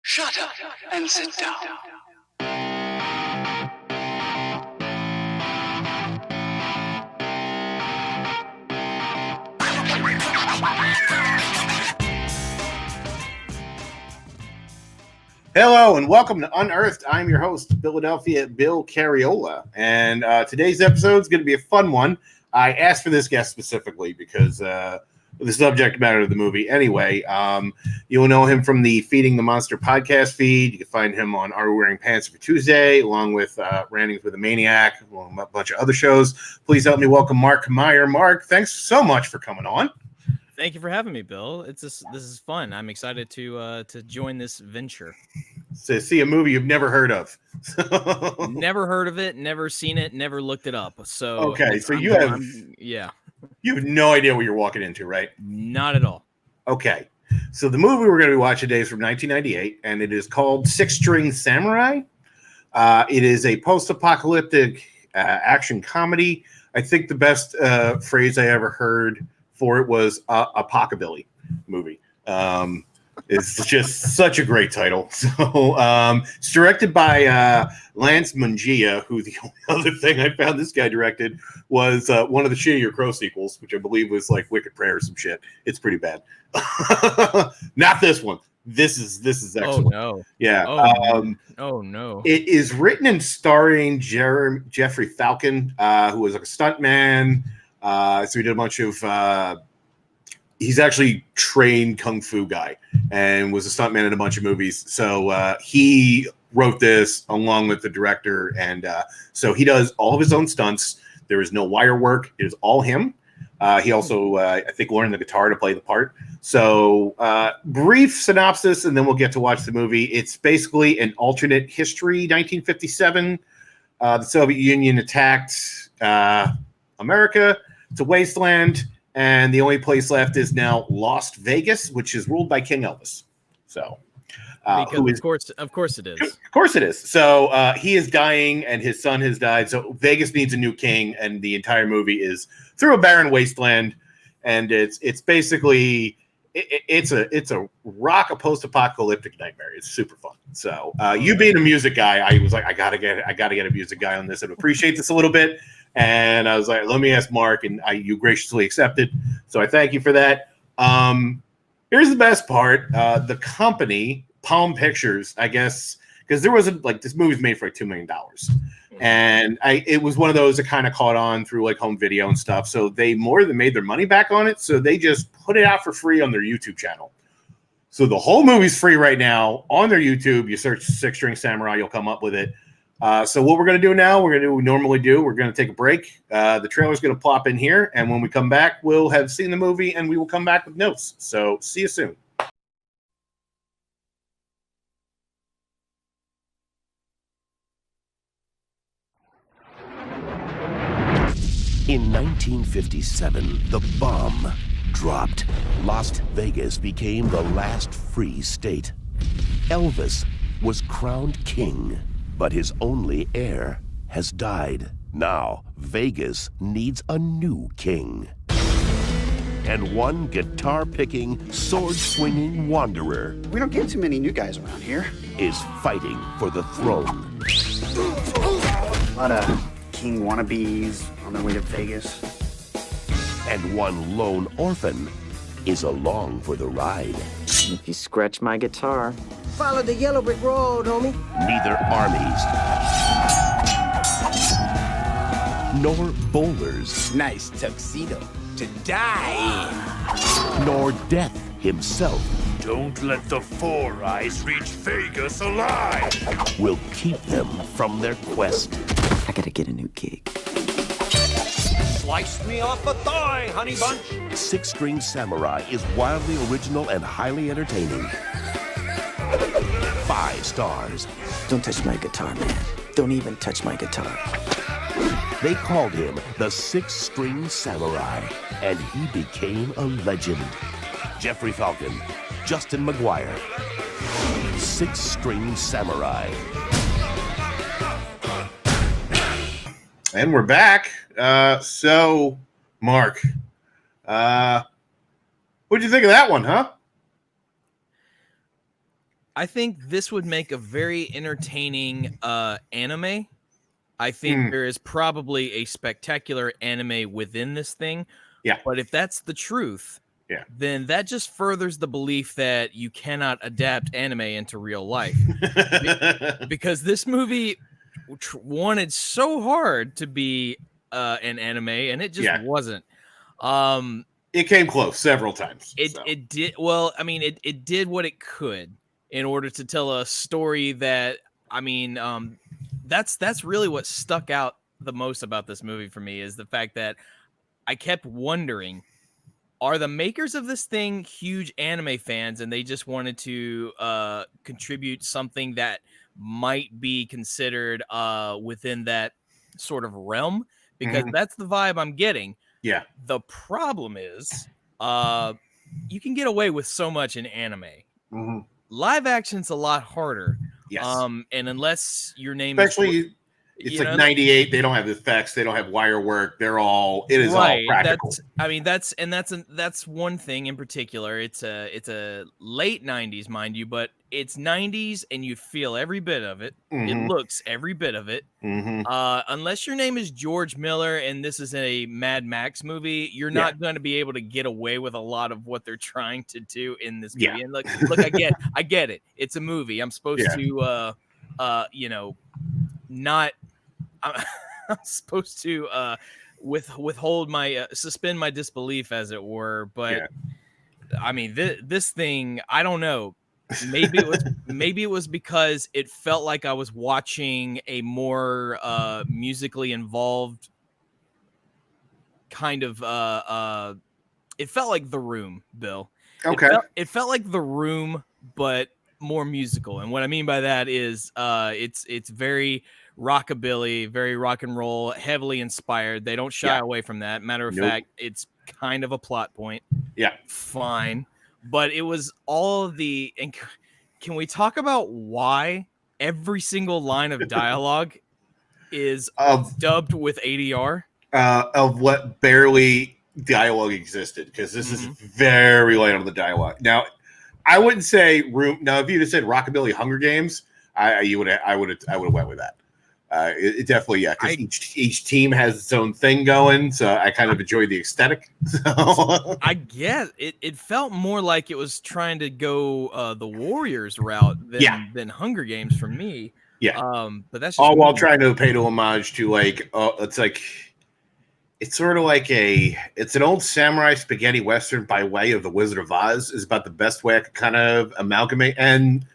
Shut up and sit down. Hello and welcome to Unearthed. I'm your host, Philadelphia Bill Cariola, and today's episode is going to be a fun one. I asked for this guest specifically because the subject matter of the movie. Anyway, you'll know him from the Feeding the Monster podcast feed. You can find him on Are We Wearing Pants for Tuesday, along with Rantings with a Maniac, along with a bunch of other shows. Please help me welcome Mark Camire. Mark, thanks so much for coming on. Thank you for having me, Bill. This is fun. I'm excited to join this venture. To see a movie you've never heard of. Never heard of it, never seen it, never looked it up. So okay, so you have no idea what you're walking into, right? Not at all. Okay, so the movie we're going to be watching today is from 1998, and it is called Six String Samurai. It is a post-apocalyptic action comedy. I think the best phrase I ever heard for it was Apocabilly movie. It's just such a great title. So it's directed by Lance Mungia, who the only other thing I found this guy directed was one of the shittier Crow sequels, which I believe was like Wicked Prayer or some shit. It's pretty bad. Not this one. This is excellent. Oh no. Yeah. Oh no. It is written and starring Jeffrey Falcon, who was like a stuntman. So he did a bunch of he's actually trained kung fu guy and was a stuntman in a bunch of movies. So he wrote this along with the director. And so he does all of his own stunts. There is no wire work. It is all him. He also, I think, learned the guitar to play the part. So brief synopsis, and then we'll get to watch the movie. It's basically an alternate history, 1957. The Soviet Union attacked America. It's a wasteland. And the only place left is now Las Vegas, which is ruled by King Elvis. So, of course it is. Of course it is. So he is dying, and his son has died. So Vegas needs a new king, and the entire movie is through a barren wasteland. And it's basically it's a rock a post-apocalyptic nightmare. It's super fun. So you being a music guy, I was like, I gotta get a music guy on this and appreciate this a little bit. And I was like, let me ask Mark, and you graciously accepted. So I thank you for that. Here's the best part. The company, Palm Pictures, I guess, because there wasn't like this movie's made for like $2 million. And it was one of those that kind of caught on through like home video and stuff. So they more than made their money back on it. So they just put it out for free on their YouTube channel. So the whole movie's free right now on their YouTube. You search Six String Samurai, you'll come up with it. So what we're going to do now, we're going to do what we normally do. We're going to take a break. The trailer's going to plop in here. And when we come back, we'll have seen the movie and we will come back with notes. So see you soon. In 1957, the bomb dropped. Las Vegas became the last free state. Elvis was crowned king. But his only heir has died. Now, Vegas needs a new king. And one guitar-picking, sword-swinging wanderer... We don't get too many new guys around here. ...is fighting for the throne. A lot of king wannabes on their way to Vegas. And one lone orphan is along for the ride. You scratch my guitar. Follow the yellow brick road, homie. Neither armies nor bowlers. Nice tuxedo to die in. Nor death himself. Don't let the Four Eyes reach Vegas alive. Will keep them from their quest. I gotta get a new gig. Slice me off a thigh, honey bunch. Six String Samurai is wildly original and highly entertaining. 5 stars. Don't touch my guitar, man. Don't even touch my guitar. They called him the Six String Samurai, and he became a legend. Jeffrey Falcon, Justin McGuire. Six String Samurai. And we're back. So, Mark, what'd you think of that one, huh? I think this would make a very entertaining anime. I think there is probably a spectacular anime within this thing. Yeah. But if that's the truth, yeah, then that just furthers the belief that you cannot adapt anime into real life. Because this movie wanted so hard to be an anime, and it just wasn't. It came close several times. It did well. I mean, it did what it could in order to tell a story that, I mean, that's really what stuck out the most about this movie for me, is the fact that I kept wondering, are the makers of this thing huge anime fans and they just wanted to contribute something that might be considered within that sort of realm? Because that's the vibe I'm getting. Yeah. The problem is you can get away with so much in anime. Live action's a lot harder. Yes. And unless your name is it's like 98. They don't have the effects. They don't have wire work. It is all practical. That's one thing in particular. It's a late 90s, mind you, but it's 90s and you feel every bit of it. It looks every bit of it. Unless your name is George Miller and this is a Mad Max movie, you're not going to be able to get away with a lot of what they're trying to do in this movie. And look, I get it. It's a movie. I'm supposed to not I'm supposed to withhold my suspend my disbelief, as it were, but I mean this thing, I don't know, maybe it was because it felt like I was watching a more musically involved kind of it felt like The Room, Bill. It felt like The Room, but more musical. And what I mean by that is it's very rockabilly, very rock and roll, heavily inspired. They don't shy away from that. Matter of fact, it's kind of a plot point. Fine. But it was all of the, and can we talk about why every single line of dialogue is dubbed with ADR? Of what barely dialogue existed, because this is very light on the dialogue. Now, I wouldn't say Room. Now, if you just said Rockabilly Hunger Games, I would have went with that. It definitely, because each team has its own thing going, so I kind of enjoy the aesthetic. So. I guess it felt more like it was trying to go the Warriors route than Hunger Games for me. But that's just all while trying to pay to homage to it's sort of like it's an old samurai spaghetti western by way of the Wizard of Oz is about the best way I could kind of amalgamate, and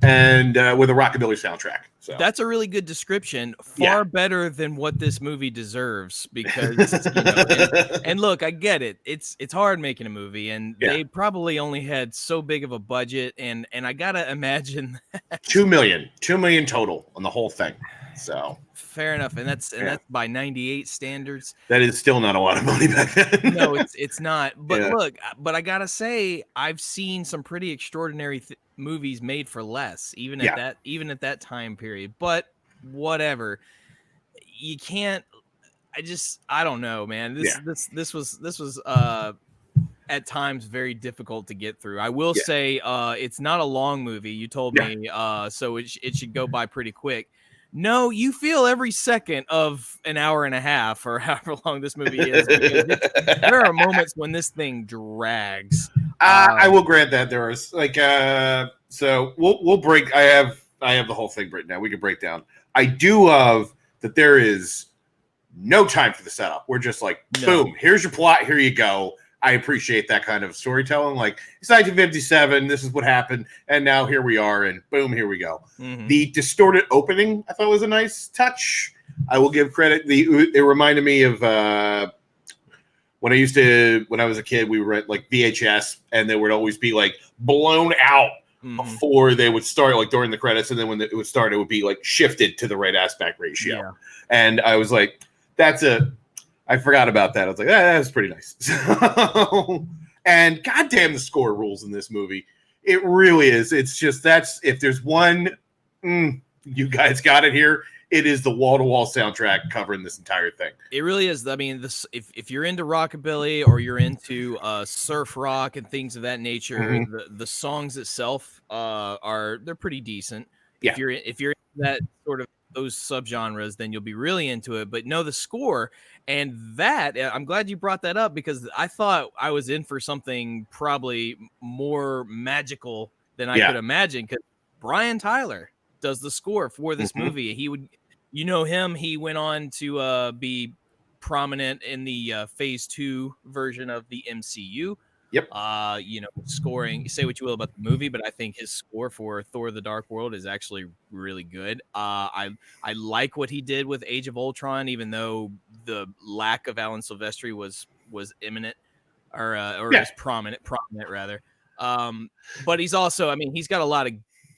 with a rockabilly soundtrack. So that's a really good description, far better than what this movie deserves, because and look, I get it. It's hard making a movie, and they probably only had so big of a budget, and I gotta imagine that $2 million total on the whole thing. So fair enough, and that's by 98 standards. That is still not a lot of money back then. No, it's not. But look, but I gotta say, I've seen some pretty extraordinary movies made for less, even at that time period. But whatever, you can't. I don't know, man. This was at times very difficult to get through. I will say, it's not a long movie. You told me, so it should go by pretty quick. No, you feel every second of an hour and a half or however long this movie is. There are moments when this thing drags. I will grant that there is so we'll break. I have the whole thing written down. We can break down. I do love that there is no time for the setup. We're just like, boom, here's your plot. Here you go. I appreciate that kind of storytelling. Like, it's 1957. This is what happened. And now here we are. And boom, here we go. The distorted opening, I thought, was a nice touch. I will give credit. It reminded me of when I was a kid, we were at like VHS, and they would always be like blown out before they would start, like during the credits. And then when it would start, it would be like shifted to the right aspect ratio. Yeah. And I was like, I forgot about that. I was like, that was pretty nice. And goddamn, the score rules in this movie. It really is. It's just, if there's one, you guys got it here. it is the wall-to-wall soundtrack covering this entire thing. It really is. I mean, this if you're into rockabilly or you're into surf rock and things of that nature, the songs itself they're pretty decent. Yeah. If you're into that sort of those subgenres, then you'll be really into it. But no, the score and that I'm glad you brought that up because I thought I was in for something probably more magical than I could imagine. Because Brian Tyler does the score for this movie. He would, you know him. He went on to be prominent in the Phase 2 version of the MCU. Yep. You know, scoring. Say what you will about the movie, but I think his score for Thor: The Dark World is actually really good. I like what he did with Age of Ultron, even though the lack of Alan Silvestri was imminent, or was prominent rather. But he's also, I mean, he's got a lot of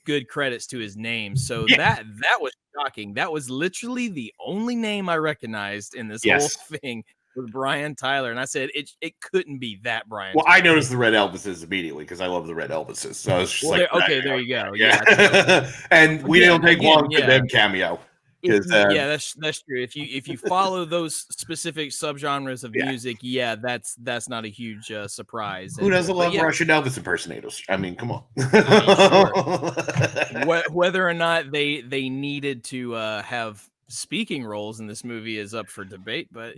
good credits to his name. So that was shocking. That was literally the only name I recognized in this whole thing. With Brian Tyler, and I said it couldn't be that Brian. Well, Tyler. I noticed the red Elvises immediately because I love the red Elvises. So it's just there you go. Yeah. And we don't take long for them cameo. That's true. If you follow those specific subgenres of music, that's not a huge surprise. Who doesn't love Russian Elvis impersonators? I mean, come on. Sure. Whether or not they needed to have speaking roles in this movie is up for debate, but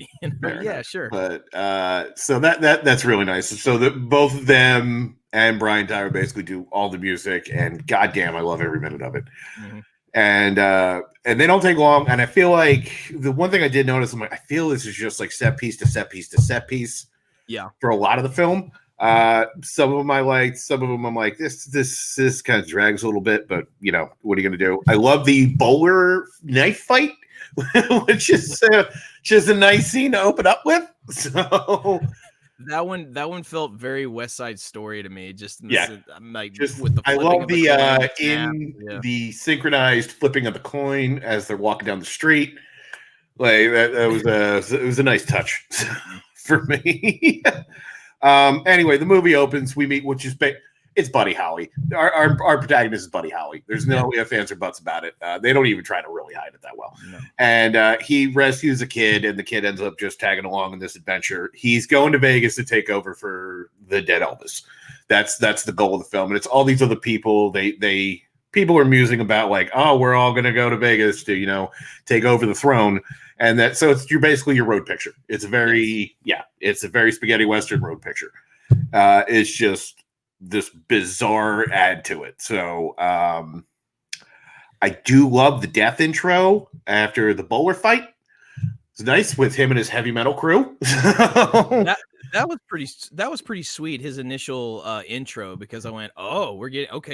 sure. But so that's really nice. So that both of them and Brian Tyler basically do all the music, and goddamn, I love every minute of it. And they don't take long. And I feel like the one thing I did notice, I'm like, I feel this is just like set piece to set piece to set piece. Yeah. For a lot of the film. Some of them I liked, some of them I'm like, this kind of drags a little bit, but you know, what are you gonna do? I love the bowler knife fight, which is just a nice scene to open up with. So that one felt very West Side Story to me. I'm like, just with the I love the the the synchronized flipping of the coin as they're walking down the street. Like it was a nice touch for me. Anyway, the movie opens. We meet, which is it's Buddy Holly. Our protagonist is Buddy Holly. There's no ifs, ands, or buts about it. They don't even try to really hide it that well. No. And he rescues a kid, and the kid ends up just tagging along in this adventure. He's going to Vegas to take over for the dead Elvis. That's the goal of the film, and it's all these other people. People are musing about like, oh, we're all going to go to Vegas to take over the throne. And you're basically your road picture. It's a very spaghetti Western road picture. It's just this bizarre add to it. So I do love the death intro after the bowler fight. It's nice with him and his heavy metal crew. That was pretty sweet. His initial intro, because I went, oh,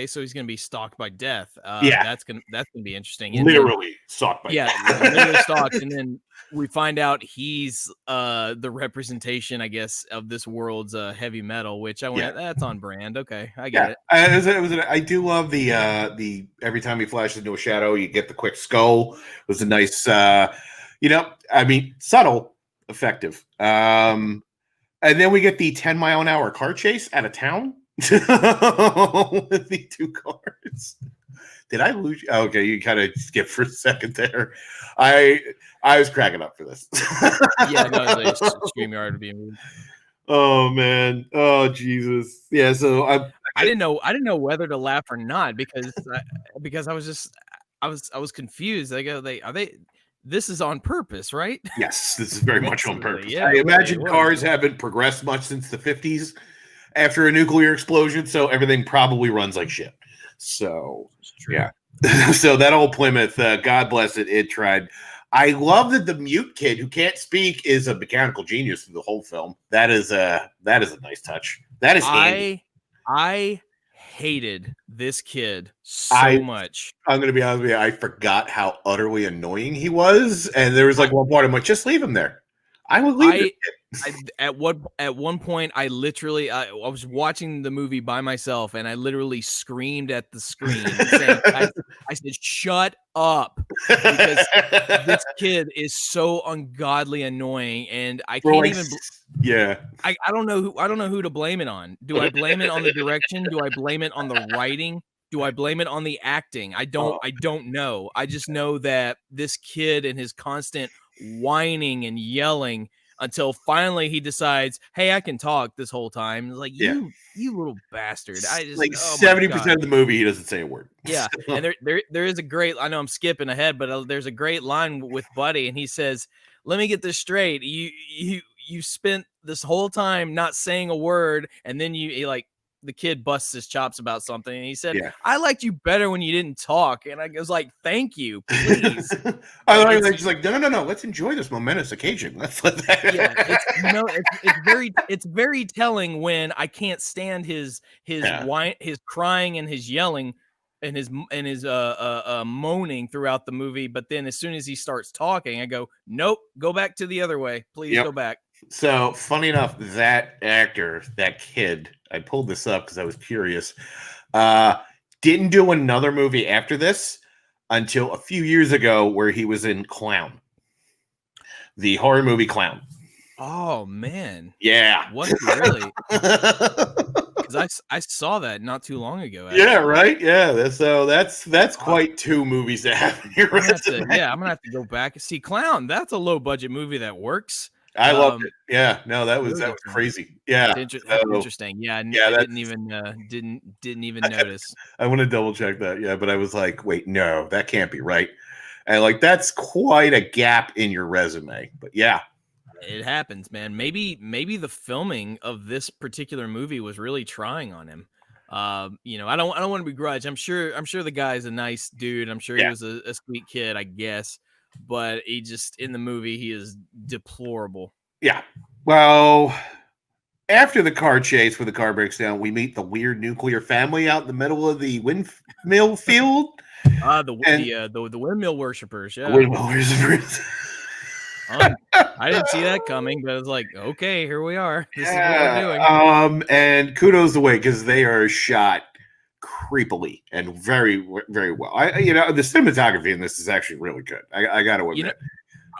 so he's gonna be stalked by death. That's gonna be interesting. And literally stalked by death. Literally stalked, and then we find out he's the representation, I guess, of this world's heavy metal, which I went, that's on brand. Okay, I get it. I do love the every time he flashes into a shadow, you get the quick skull. It was a nice, subtle, effective. And then we get the 10-mile-an-hour car chase out of town with the two cars. Did I lose you? Oh, okay, you kind of skipped for a second there. I was cracking up for this. It's like StreamYard would be moved. Oh man! Oh Jesus! Yeah. So I didn't know whether to laugh or not because I was confused. I go, are they? This is on purpose, right? Yes, this is very much on purpose. Yeah, I imagine cars haven't progressed much since the 50s after a nuclear explosion, so everything probably runs like shit. So, yeah. So that old Plymouth, God bless it, it tried. I love that the mute kid who can't speak is a mechanical genius through the whole film. That is a nice touch. That is handy. I hated this kid so much. I'm going to be honest with you. I forgot how utterly annoying he was. And there was like one part I'm like, just leave him there. I would leave at one point, I literally, I was watching the movie by myself and I literally screamed at the screen. I said, shut up. Because this kid is so ungodly annoying. And I can't I don't know who to blame it on. Do I blame it on the direction? Do I blame it on the writing? Do I blame it on the acting? I don't know. I just know that this kid and his constant whining and yelling until finally he decides, hey, I can talk this whole time. It's like, you little bastard. I just like oh my 70% God. of the movie, he doesn't say a word. Yeah. And there is a great, I know I'm skipping ahead, but there's a great line with Buddy, and he says, let me get this straight. You spent this whole time not saying a word, and then the kid busts his chops about something, and he said, I liked you better when you didn't talk. And I was like, thank you, please. Just like, no, let's enjoy this momentous occasion. Let's let that. Yeah, it's very telling when I can't stand his whine, his crying, and his yelling, and his moaning throughout the movie. But then as soon as he starts talking, I go, nope, go back to the other way. Please go back. So funny enough, that actor, that kid, I pulled this up because I was curious, didn't do another movie after this until a few years ago where he was in Clown, the horror movie Clown. Oh, man. Yeah. Was he really? Because I saw that not too long ago. Actually. Yeah, right? Yeah. So that's quite two movies to have in your resume. I'm going to have to go back and see Clown. That's a low-budget movie that works. I loved it. Yeah, no, that was crazy. Yeah, that's interesting. Yeah, I didn't even notice. I want to double check that. Yeah, but I was like, wait, no, that can't be right. And like, that's quite a gap in your resume. But yeah, it happens, man. Maybe the filming of this particular movie was really trying on him. I don't want to begrudge. I'm sure the guy's a nice dude. I'm sure he was a sweet kid, I guess. But he just, in the movie, he is deplorable. Yeah. Well, after the car chase where the car breaks down, we meet the weird nuclear family out in the middle of the windmill field. The windmill worshippers. Yeah. Windmill worshippers. I didn't see that coming, but I was like, okay, here we are. This is what we're doing. And kudos away because they are shot creepily and very, very well. The cinematography in this is actually really good. I got to admit.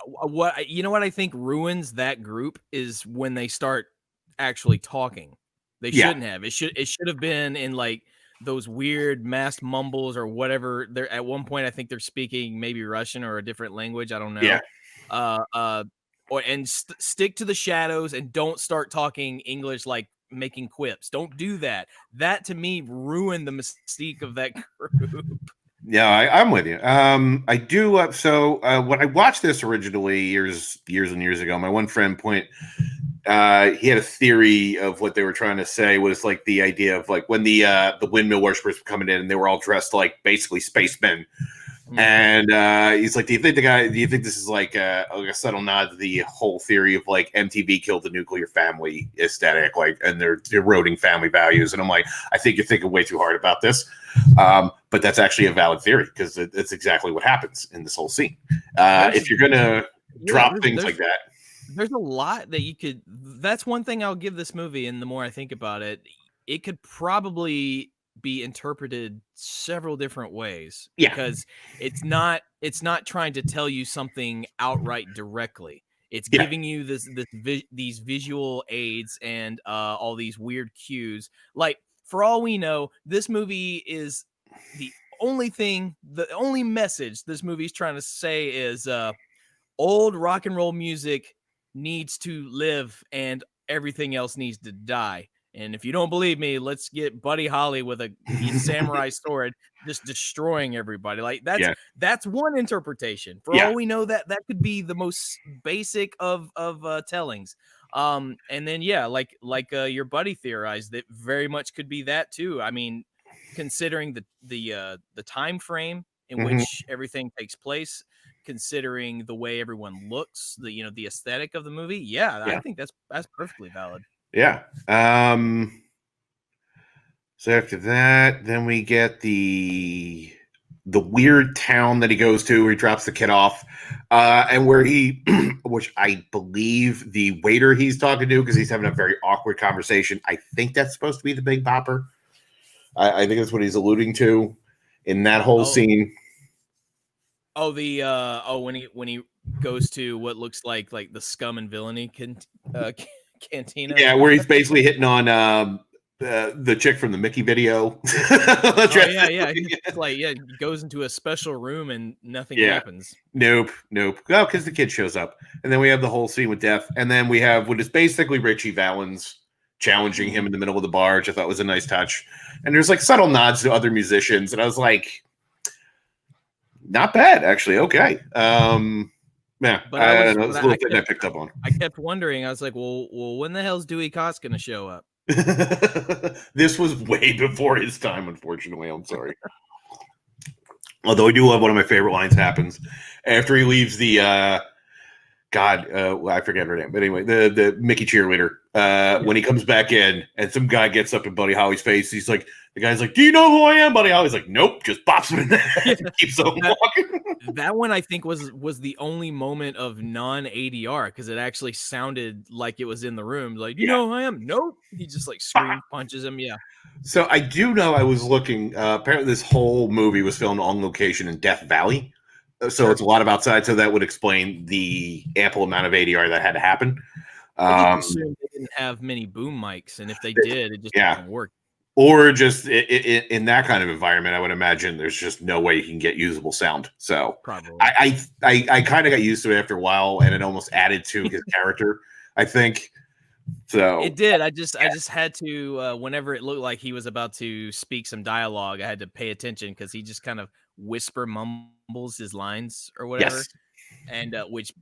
What I think ruins that group is when they start actually talking. They shouldn't have. It should have been in like those weird mass mumbles or whatever. They're at one point, I think they're speaking maybe Russian or a different language. I don't know. Yeah. Stick to the shadows and don't start talking English like making quips. Don't do that. That to me ruined the mystique of that group. Yeah, I'm with you. I do. When I watched this originally years and years ago, my one friend he had a theory of what they were trying to say was like the idea of like when the windmill worshippers were coming in and they were all dressed like basically spacemen. And he's like, do you think this is like a subtle nod to the whole theory of like MTV killed the nuclear family aesthetic, like, and they're eroding family values? And I'm like, I think you're thinking way too hard about this. But that's actually a valid theory because it's exactly what happens in this whole scene. If you're going to drop things like that. There's a lot that you could, that's one thing I'll give this movie. And the more I think about it, it could probably be interpreted several different ways because it's not trying to tell you something outright directly. It's giving you these visual aids and all these weird cues. Like, for all we know, this movie is the only message this movie's trying to say is old rock and roll music needs to live and everything else needs to die. And if you don't believe me, let's get Buddy Holly with a samurai sword just destroying everybody. Like that's one interpretation. For all we know, that could be the most basic of tellings. And then like your buddy theorized, that very much could be that too. I mean, considering the time frame in which everything takes place, considering the way everyone looks, the aesthetic of the movie. I think that's perfectly valid. Yeah. So after that, then we get the weird town that he goes to where he drops the kid off, and where which I believe the waiter he's talking to, because he's having a very awkward conversation. I think that's supposed to be the Big Bopper. I think that's what he's alluding to in that whole scene. Oh, when he goes to what looks like the Scum and Villainy cantina. Yeah, where he's basically hitting on the chick from the Mickey video. It's like he goes into a special room and nothing happens. Nope. Well, because the kid shows up, and then we have the whole scene with Death, and then we have what is basically Richie Valens challenging him in the middle of the bar, which I thought was a nice touch. And there's like subtle nods to other musicians, and I was like, not bad actually. Okay. Yeah, but I picked up on. I kept wondering. I was like, well, when the hell's Dewey Cott's going to show up? This was way before his time, unfortunately. I'm sorry. Although I do love one of my favorite lines happens after he leaves the I forget her name, but anyway, the Mickey cheerleader. When he comes back in and some guy gets up in Buddy Holly's face, he's like, the guy's like, "Do you know who I am?" Buddy Holly's like, "Nope," just bops him in the head and keeps on walking. That one I think was the only moment of non-ADR because it actually sounded like it was in the room. Like, you know who I am? Nope. He just like punches him. Yeah. So I do know I was looking. Apparently, this whole movie was filmed on location in Death Valley. So it's a lot of outside. So that would explain the ample amount of ADR that had to happen. I assume they didn't have many boom mics, and if they did, it just didn't work. Or just in that kind of environment, I would imagine there's just no way you can get usable sound. So probably I kind of got used to it after a while, and it almost added to his character, I think. So it did. I just had to whenever it looked like he was about to speak some dialogue, I had to pay attention because he just kind of whisper mumbles his lines or whatever, and which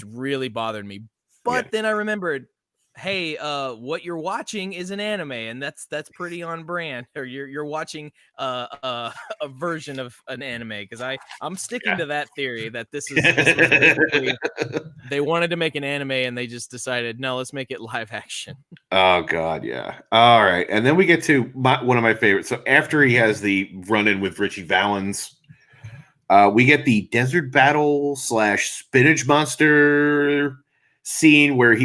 really bothered me. But then I remembered, hey, what you're watching is an anime, and that's pretty on brand. Or you're watching a version of an anime because I'm sticking to that theory that this was basically they wanted to make an anime and they just decided no, let's make it live action. Oh God, yeah. All right, and then we get to one of my favorites. So after he has the run-in with Richie Valens, we get the desert battle / spinach monster scene where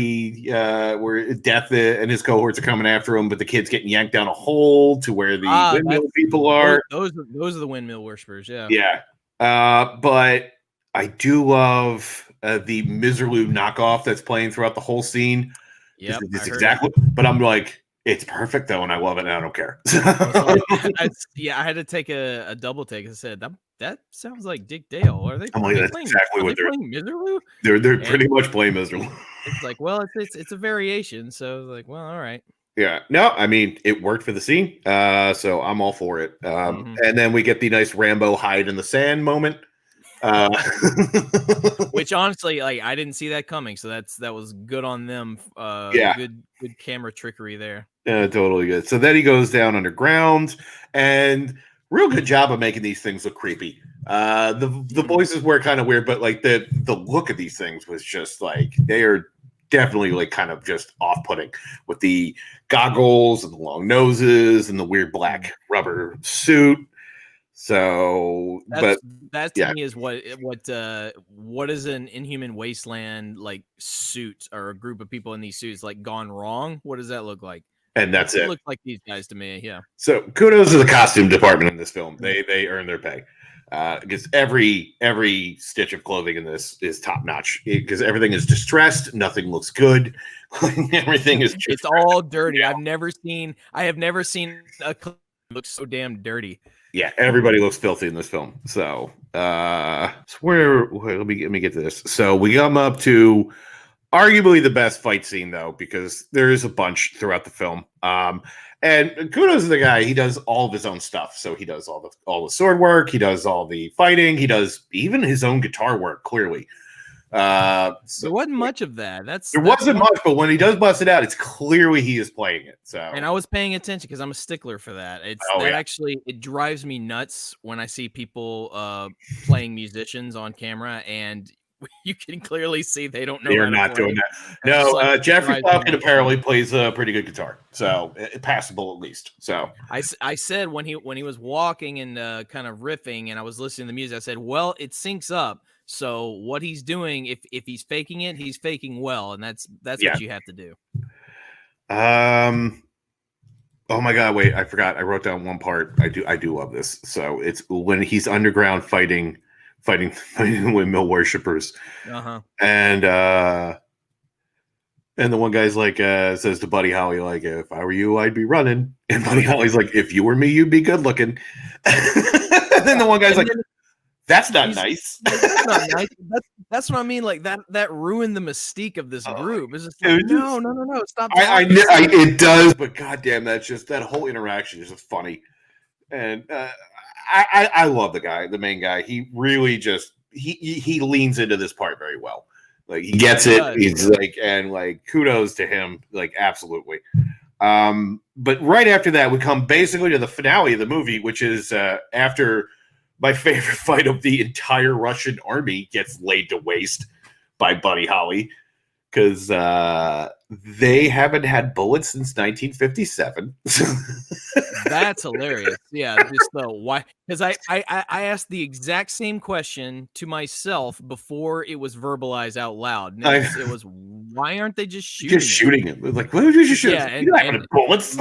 where Death and his cohorts are coming after him, but the kid's getting yanked down a hole to where the windmill people are. Those are the windmill worshippers, yeah. Yeah. But I do love the Miserloo knockoff that's playing throughout the whole scene. Yeah, it's exactly. But I'm like, it's perfect though, and I love it, and I don't care. I had to take a double take. I said that sounds like Dick Dale. Are they? I'm like, that's exactly what they're playing. Miserloo? They're pretty much playing Miserloo. It's like, well, it's a variation. So like, well, all right. Yeah. No, I mean, it worked for the scene. So I'm all for it. And then we get the nice Rambo hide in the sand moment. Which honestly, like, I didn't see that coming. So that was good on them. Good camera trickery there. Yeah, totally good. So then he goes down underground, and real good job of making these things look creepy. The voices were kind of weird, but like the look of these things was just like they are definitely like kind of just off-putting with the goggles and the long noses and the weird black rubber suit. So, that to me is what is an Inhuman Wasteland like suit or a group of people in these suits like gone wrong? What does that look like? And that's it. Looks like these guys to me, yeah. So kudos to the costume department in this film. They earn their pay because every stitch of clothing in this is top notch because everything is distressed. Nothing looks good. Everything is. It's all dirty. I have never seen a clothing look so damn dirty. Yeah, everybody looks filthy in this film. So, let me get to this. So we come up to arguably the best fight scene, though, because there is a bunch throughout the film. And kudos to the guy; he does all of his own stuff. So he does all the sword work, he does all the fighting, he does even his own guitar work. Clearly, there wasn't much of that. There wasn't much, but when he does bust it out, it's clearly he is playing it. So, and I was paying attention because I'm a stickler for that. Actually, it drives me nuts when I see people playing musicians on camera, and you can clearly see they don't know. They're not doing that. No, Jeffrey Falcon apparently plays a pretty good guitar, so passable at least. So I said when he was walking and kind of riffing, and I was listening to the music, I said, well, it syncs up. So what he's doing, if he's faking it, he's faking well, and that's what you have to do. Oh my God! Wait, I forgot. I wrote down one part. I do love this. So it's when he's underground fighting windmill worshippers, uh-huh. And And the one guy's like, says to Buddy Holly, like, if I were you, I'd be running. And Buddy Holly's like, if you were me, you'd be good looking. And then the one guy's like, that's not nice. That's not nice. That's what I mean. Like that ruined the mystique of this group. It's just like, no. Stop. It does, but goddamn, that's just that whole interaction is just funny. And I love the guy, the main guy. He really just he leans into this part very well. Like he gets it. He's like, and like kudos to him. Like absolutely. But right after that, we come basically to the finale of the movie, which is after my favorite fight of the entire Russian army gets laid to waste by Buddy Holly, because they haven't had bullets since 1957. That's hilarious. Yeah, just the why? Because I asked the exact same question to myself before it was verbalized out loud. And it was why aren't they just shooting him? Like, why would you just shoot? Yeah, and bullets.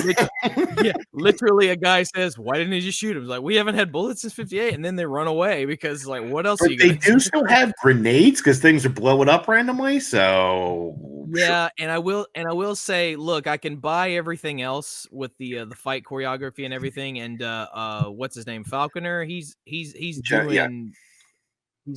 Literally, a guy says, "Why didn't he just shoot him?" It's like, we haven't had bullets since '58, and then they run away because, like, what else? Are you they do still have grenades because things are blowing up randomly. So yeah, and I will say, look, I can buy everything else with the fight choreography and everything, and what's his name, Falconer? He's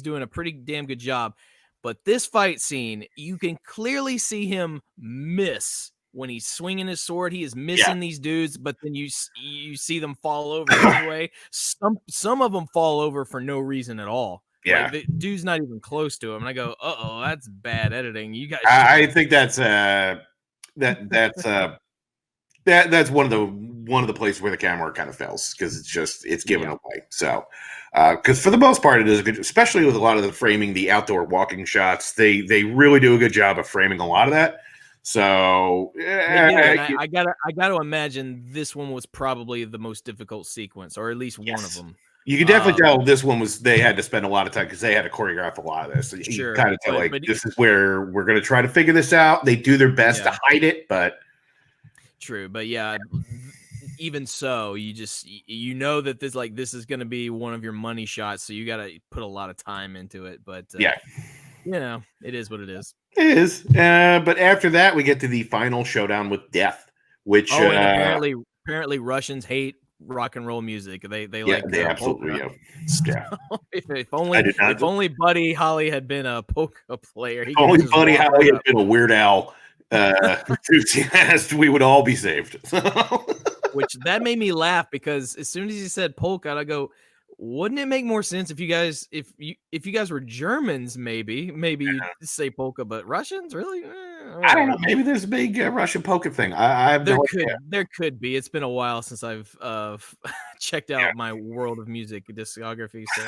doing a pretty damn good job. But this fight scene, you can clearly see him miss when he's swinging his sword. He is missing these dudes, but then you see them fall over anyway. Some of them fall over for no reason at all. Yeah, like, the dude's not even close to him, and I go, "Uh-oh, that's bad editing." You guys, I think that's that's one of the places where the camera kind of fails, because it's given away. So, because for the most part, it is good, especially with a lot of the framing, the outdoor walking shots. They really do a good job of framing a lot of that. So, I gotta imagine this one was probably the most difficult sequence, or at least one of them. You can definitely tell this one they had to spend a lot of time because they had to choreograph a lot of this. So you kind of tell, like, this is where we're going to try to figure this out. They do their best to hide it, but true. But yeah, even so, you know that this is going to be one of your money shots, so you got to put a lot of time into it. But you know, it is what it is. It is. But after that, we get to the final showdown with Death, which and apparently Russians hate rock and roll music. They absolutely if only Buddy Holly had been a polka player. If only Buddy Holly had been a Weird Al enthusiast, we would all be saved. Which that made me laugh, because as soon as he said polka, I go, wouldn't it make more sense if you guys were Germans, maybe you'd say polka, but Russians, really? I don't know. Maybe there's a big Russian polka thing. There could be. It's been a while since I've checked out my World of Music discography. So.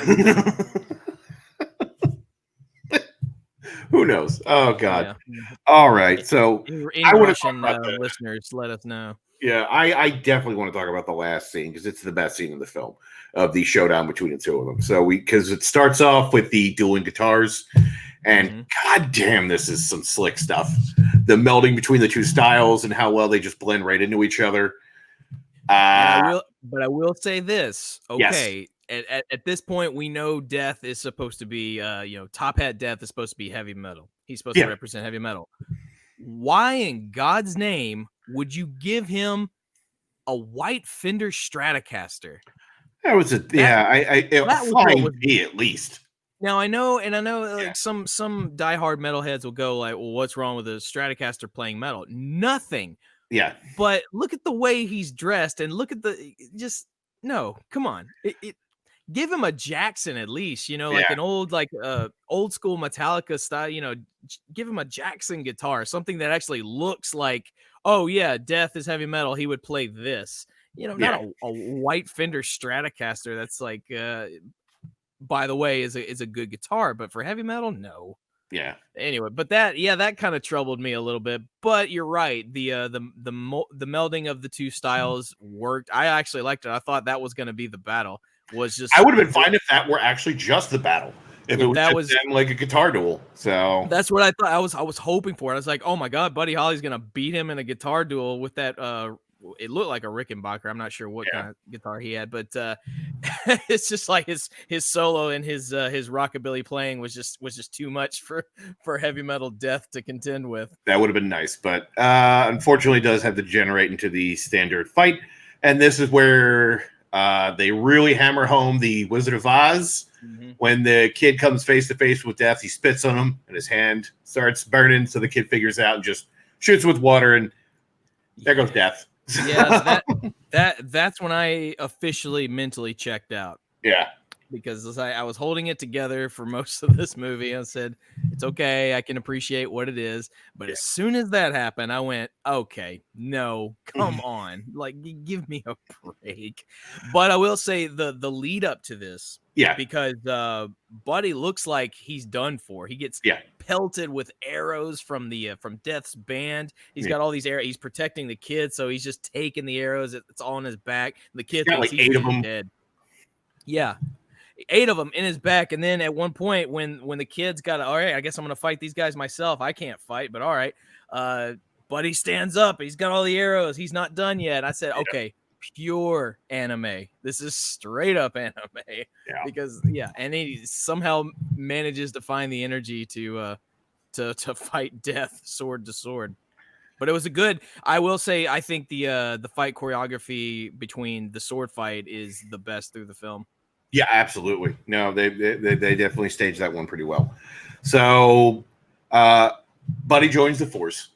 Who knows? Oh God! Yeah. All right. So I want Russian listeners, let us know. Yeah, I definitely want to talk about the last scene, because it's the best scene in the film, of the showdown between the two of them. So because it starts off with the dueling guitars, and God damn, this is some slick stuff. The melding between the two styles and how well they just blend right into each other. But I will say this. Okay, at this point, we know Death is supposed to be, Top Hat Death is supposed to be heavy metal. He's supposed to represent heavy metal. Why in God's name would you give him a white Fender Stratocaster? That was flying B at least. Now I know, like some diehard metalheads will go like, "Well, what's wrong with a Stratocaster playing metal?" Nothing. Yeah. But look at the way he's dressed, and look at come on. Give him a Jackson at least, like an old school Metallica style, give him a Jackson guitar, something that actually looks like, oh yeah, Death is heavy metal, he would play this, not a white Fender Stratocaster. That's like, by the way, is a good guitar, but for heavy metal, no. Yeah. Anyway, but that kind of troubled me a little bit. But you're right. The melding of the two styles worked. I actually liked it. I thought that was going to be the battle. I would have been fine if that were actually just the battle. If it was them like a guitar duel. So that's what I thought. I was hoping for it. I was like, oh my God, Buddy Holly's gonna beat him in a guitar duel with that it looked like a Rickenbacker. I'm not sure what kind of guitar he had, but it's just like his solo and his rockabilly playing was just too much for heavy metal Death to contend with. That would have been nice, but unfortunately, it does have to generate into the standard fight, and this is where they really hammer home the Wizard of Oz. Mm-hmm. When the kid comes face to face with Death, he spits on him, and his hand starts burning. So the kid figures out and just shoots with water, and there goes Death. Yeah, that's when I officially mentally checked out. Yeah, because I was holding it together for most of this movie. I said, it's okay, I can appreciate what it is. But as soon as that happened, I went, okay, no, come on. Like, give me a break. But I will say the lead up to this, because Buddy looks like he's done for. He gets pelted with arrows from Death's band. He's got all these arrows. He's protecting the kid, so he's just taking the arrows. It's all on his back. The kid thinks like 8 of them. Dead. Yeah. 8 of them in his back, and then at one point when the kid's got all right, I guess I'm gonna fight these guys myself. I can't fight, but all right. Buddy stands up. He's got all the arrows. He's not done yet. I said, okay, pure anime. This is straight up anime. Because and he somehow manages to find the energy to fight Death sword to sword. But it was a good. I will say, I think the fight choreography between the sword fight is the best through the film. Yeah, absolutely. No, they definitely staged that one pretty well. So, Buddy joins the force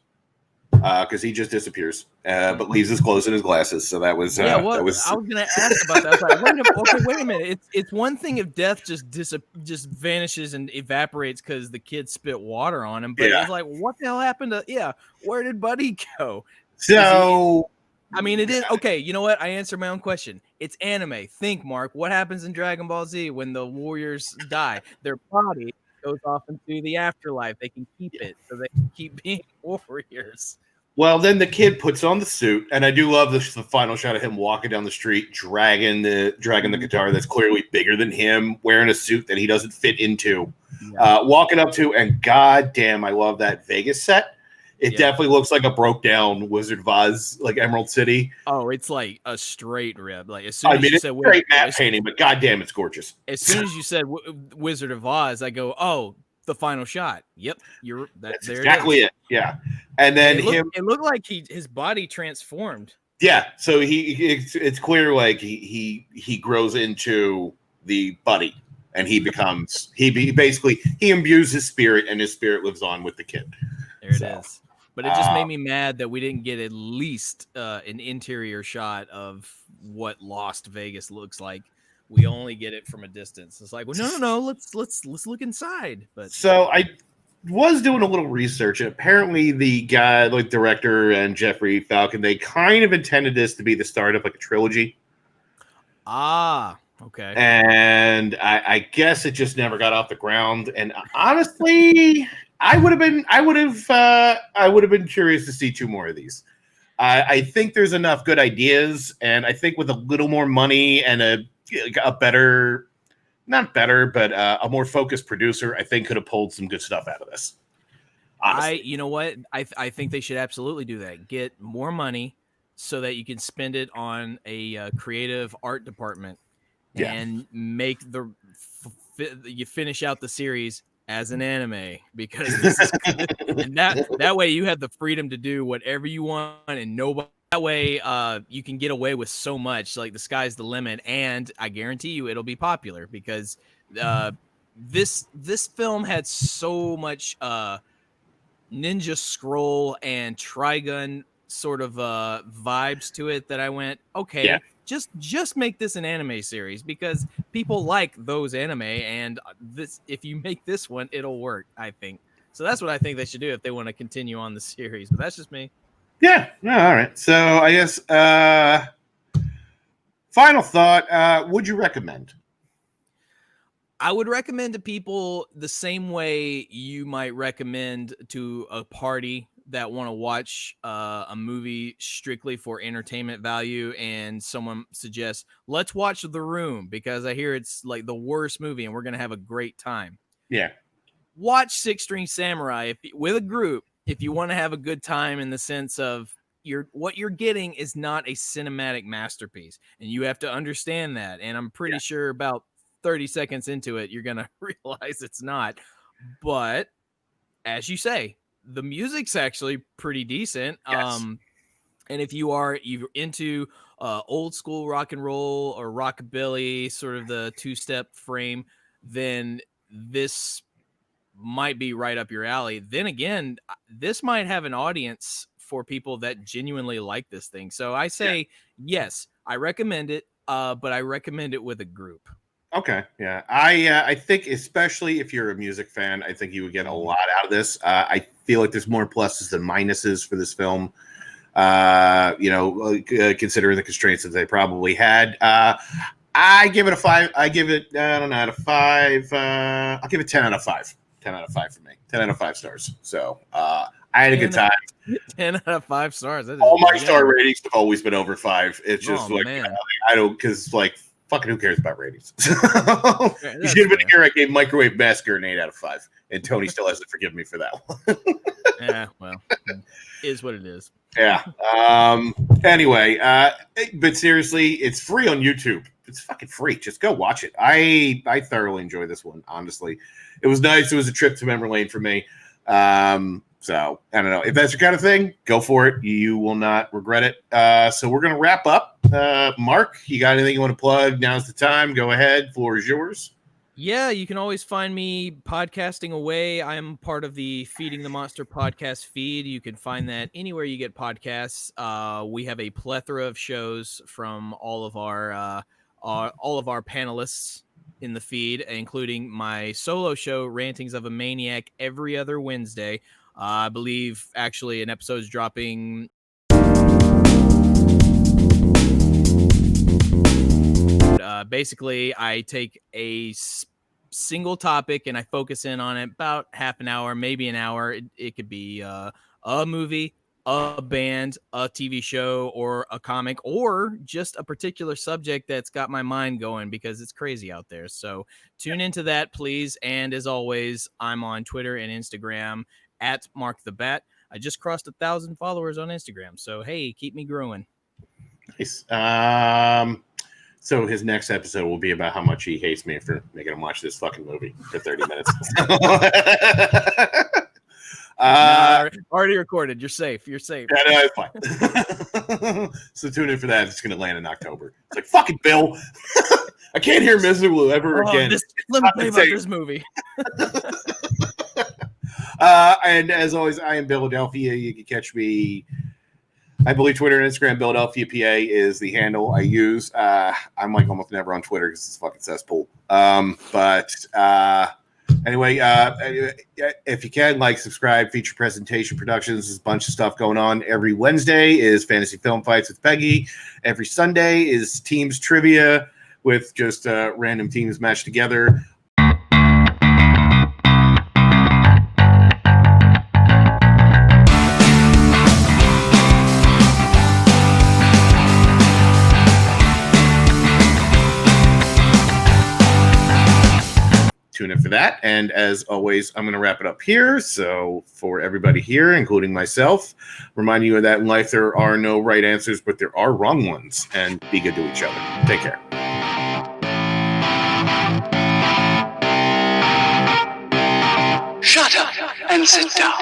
because he just disappears, but leaves his clothes and his glasses. So that was that was. I was going to ask about that. I was like, wait a minute. It's one thing if Death just vanishes and evaporates because the kid spit water on him, but it's like, what the hell happened to? Where did Buddy go? So. I mean, it is okay. You know what? I answered my own question. It's anime. Think, Mark. What happens in Dragon Ball Z when the warriors die? Their body goes off into the afterlife. They can keep it, so they can keep being warriors. Well, then the kid puts on the suit, and I do love the final shot of him walking down the street, dragging the guitar that's clearly bigger than him, wearing a suit that he doesn't fit into, walking up to, and goddamn, I love that Vegas set. It definitely looks like a broke down Wizard of Oz, like Emerald City. Oh, it's like a straight rib. Like as soon as you said, great matte painting, but goddamn, it's gorgeous. As soon as you said Wizard of Oz, I go, oh, the final shot. Yep, that's exactly it. Yeah, and then it looked like his body transformed. Yeah, so it's clear like he grows into the Buddy, and he becomes basically imbues his spirit, and his spirit lives on with the kid. There it is. But it just made me mad that we didn't get at least an interior shot of what Lost Vegas looks like. We only get it from a distance. It's like, well, no, let's look inside. But so I was doing a little research. Apparently, the guy, like director and Jeffrey Falcon, they kind of intended this to be the start of like a trilogy. Okay. And I guess it just never got off the ground. And honestly, I would have been curious to see 2 more of these. I think there's enough good ideas, and I think with a little more money and a better, not better, but a more focused producer, I think could have pulled some good stuff out of this. Honestly. You know what? I think they should absolutely do that. Get more money so that you can spend it on a creative art department and make you finish out the series as an anime, because this is and that way you have the freedom to do whatever you want, and nobody, that way you can get away with so much. Like, the sky's the limit, and I guarantee you it'll be popular, because this film had so much Ninja Scroll and Trigun sort of vibes to it that I went, okay, just make this an anime series, because people like those anime, and this, if you make this one, it'll work, I think. So that's what I think they should do if they want to continue on the series. But that's just me. Yeah. All right. So I guess final thought, would you recommend? I would recommend to people the same way you might recommend to a party that want to watch a movie strictly for entertainment value, and someone suggests, let's watch The Room because I hear it's like the worst movie and we're going to have a great time. Yeah. Watch Six String Samurai with a group if you want to have a good time, in the sense of, you're getting is not a cinematic masterpiece, and you have to understand that. And I'm pretty sure about 30 seconds into it, you're gonna realize it's not. But as you say, the music's actually pretty decent. Yes. And if you're into old school rock and roll or rockabilly, sort of the two-step frame, then this might be right up your alley. Then again, this might have an audience for people that genuinely like this thing. So I say, yes, I recommend it, but I recommend it with a group. Okay, yeah, I think especially if you're a music fan, I think you would get a lot out of this. I feel like there's more pluses than minuses for this film. Considering the constraints that they probably had, I give it a 5. I give it I don't know out of 5. I'll give it 10 out of 5. 10 out of 5 for me. 10 out of 5 stars. So I had a good time. 10 out of 5 stars. All my star ratings have always been over 5. It's just I don't because fucking who cares about ratings? You should have been here. I gave Microwave Massacre an 8 out of 5, and Tony still hasn't forgiven me for that one. Yeah, well, is what it is. Yeah. Anyway, but seriously, it's free on YouTube. It's fucking free. Just go watch it. I thoroughly enjoyed this one. Honestly, it was nice. It was a trip to memory lane for me. So I don't know if that's your kind of thing. Go for it. You will not regret it. So we're gonna wrap up. Mark, you got anything you want to plug? Now's the time. Go ahead. Floor is yours. Yeah, you can always find me podcasting away. I'm part of the Feeding the Monster podcast feed. You can find that anywhere you get podcasts. We have a plethora of shows from all of our panelists in the feed, including my solo show, Rantings of a Maniac, every other Wednesday. I believe actually an episode is dropping. Basically, I take a single topic and I focus in on it about half an hour, maybe an hour. It could be a movie, a band, a TV show, or a comic, or just a particular subject that's got my mind going because it's crazy out there. So tune into that, please. And as always, I'm on Twitter and Instagram at Mark the Bat. I just crossed 1,000 followers on Instagram. So, hey, keep me growing. Nice. So his next episode will be about how much he hates me for making him watch this fucking movie for 30 minutes. Already recorded. You're safe. You're safe. Yeah, no, it's fine. So tune in for that. It's going to land in October. It's like, fucking Bill. I can't hear Miserable ever again. Let me play about this movie. And as always, I am Philadelphia. You can catch me, I believe, Twitter and Instagram. Philadelphia, PA is the handle I use. I'm like almost never on Twitter because it's a fucking cesspool. Anyway, if you can, like, subscribe, Feature Presentation Productions. There's a bunch of stuff going on. Every Wednesday is Fantasy Film Fights with Peggy. Every Sunday is Teams Trivia with just random teams matched together. Tune in for that. And as always, I'm going to wrap it up here. So for everybody here, including myself, reminding you that in life there are no right answers, but there are wrong ones. And be good to each other. Take care. Shut up and sit down.